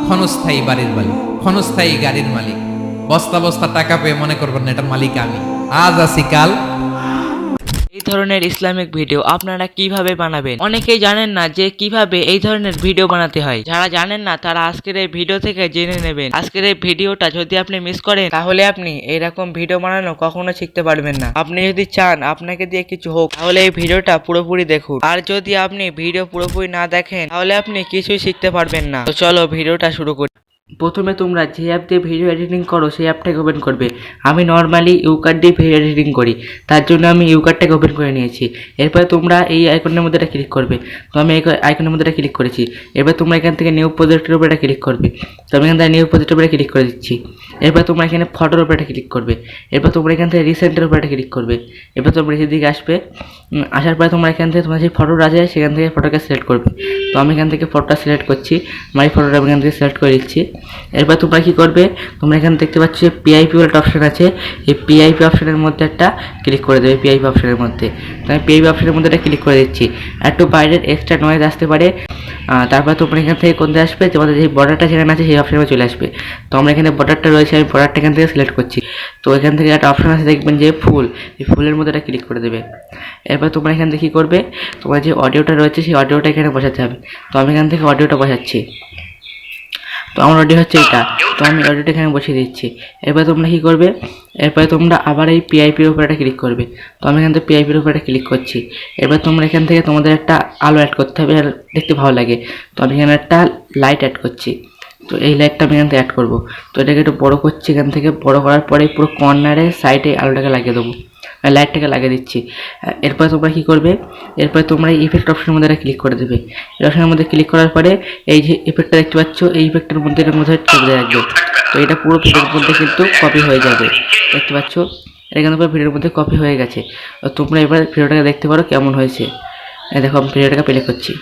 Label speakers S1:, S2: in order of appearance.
S1: ক্ষণস্থায়ী বাড়ির মালিক, ক্ষণস্থায়ী গাড়ির মালিক, বস্তা বস্তা টাকা পেয়ে মনে করবেন না এটার মালিক আমি। আজ আছি কাল।
S2: এই ধরনের ইসলামিক ভিডিও আপনারা কিভাবে বানাবেন? অনেকেই জানেন না যে কিভাবে এই ধরনের ভিডিও বানাতে হয়। যারা জানেন না তারা আজকের এই ভিডিও থেকে জেনে নেবেন। আজকের এই ভিডিওটা যদি আপনি মিস করেন তাহলে আপনি এরকম ভিডিও বানানো কখনো শিখতে পারবেন না। আপনি যদি চান আপনাকে দিয়ে কিছু হোক তাহলে এই ভিডিওটা পুরোপুরি দেখুন। আর যদি আপনি ভিডিও পুরোপুরি না দেখেন তাহলে আপনি কিছুই শিখতে পারবেন না। তো চলো ভিডিওটা শুরু করি। প্রথমে তোমরা যে অ্যাপ দিয়ে ভিডিও এডিটিং করো সেই অ্যাপটাকে ওপেন করবে। আমি নর্মালি ইউকার্ট দিয়ে ভিডিও এডিটিং করি, তার জন্য আমি ইউকার্টটাকে ওপেন করে নিয়েছি। এরপরে তোমরা এই আইকনের মধ্যে এটা ক্লিক করবে। তো আমি এই আইকনের মধ্যে এটা ক্লিক করেছি। এরপর তোমরা এখান থেকে নিউ প্রজেক্টের উপরে এটা ক্লিক করবে। তো আমি এখান থেকে নিউ প্রজেক্টের উপরে ক্লিক করে দিচ্ছি। এরপর তোমরা এখানে ফটোর উপরে এটা ক্লিক করবে। এরপর তোমরা এখান থেকে রিসেন্টের উপরে এটা ক্লিক করবে। এরপর তোমরা নিচের দিকে আসবে। আসার পরে তোমরা এখান থেকে তোমার যে ফটোটা আছে সেখান থেকে ফটোকে সিলেক্ট করবে। তো আমি এখান থেকে ফটোটা সিলেক্ট করছি। আমার এই ফটোটা আমি এখান থেকে সিলেক্ট করে দিচ্ছি। এরপর তোমরা কী করবে, তোমরা এখানে দেখতে পাচ্ছ যে পিআইপি একটা অপশান আছে। এই পিআইপি অপশানের মধ্যে একটা ক্লিক করে দেবে। পিআইপি অপশানের মধ্যে তো আমি পিআইপি অপশানের মধ্যে একটা ক্লিক করে দিচ্ছি। একটু বাইরের এক্সট্রা নয়েজ আসতে পারে। তারপর তোমরা এখান থেকে কোনতে আসবে, তোমাদের যে বর্ডারটা যেখানে আছে সেই অপশানে চলে আসবে। তো আমরা এখানে বর্ডারটা রয়েছে, আমি বর্ডারটা এখান থেকে সিলেক্ট করছি। তো এখান থেকে একটা অপশান আছে দেখবেন যে ফুল, এই ফুলের মধ্যে একটা ক্লিক করে দেবে। এরপর তোমরা এখান থেকে কী করবে, তোমার যে অডিওটা রয়েছে সেই অডিওটা এখানে বসাতে হবে। তো আমি এখান থেকে অডিওটা বসাচ্ছি। তো আমার অডিও হচ্ছে এটা। তো আমি অডিওটা এখানে বসিয়ে দিচ্ছি। এরপরে তোমরা কী করবে, এরপরে তোমরা আবার এই পিআইপির উপরে একটা ক্লিক করবে। তো আমি এখান থেকে পিআইপির উপরে একটা ক্লিক করছি। এরপর তোমরা এখান থেকে তোমাদের একটা আলো অ্যাড করতে হবে, আর দেখতে ভালো লাগে। তো আমি এখানে একটা লাইট অ্যাড করছি। তো এই লাইটটা আমি এখান থেকে অ্যাড করবো। তো এটাকে একটু বড়ো করছি। এখান থেকে বড়ো করার পরে পুরো কর্নারে সাইডে আলোটাকে লাগিয়ে দেবো, লাইটটাকে লাগিয়ে দিচ্ছি। এরপরে তোমরা কী করবে, এরপরে তোমরা এই ইফেক্ট অপশনের মধ্যে একটা ক্লিক করে দেবে। এই অপশনের মধ্যে ক্লিক করার পরে এই যে ইফেক্টটা দেখতে পাচ্ছ, এই ইফেক্টের মধ্যে এটার মধ্যে চেপে রাখবে। তো এটা পুরো ভিডিওর মধ্যে কিন্তু কপি হয়ে যাবে, দেখতে পাচ্ছ এটা কিন্তু পুরো ভিডিওর মধ্যে কপি হয়ে গেছে। তোমরা এবার ভিডিওটাকে দেখতে পারো কেমন হয়েছে। দেখো আমি ভিডিওটাকে প্লে করছি।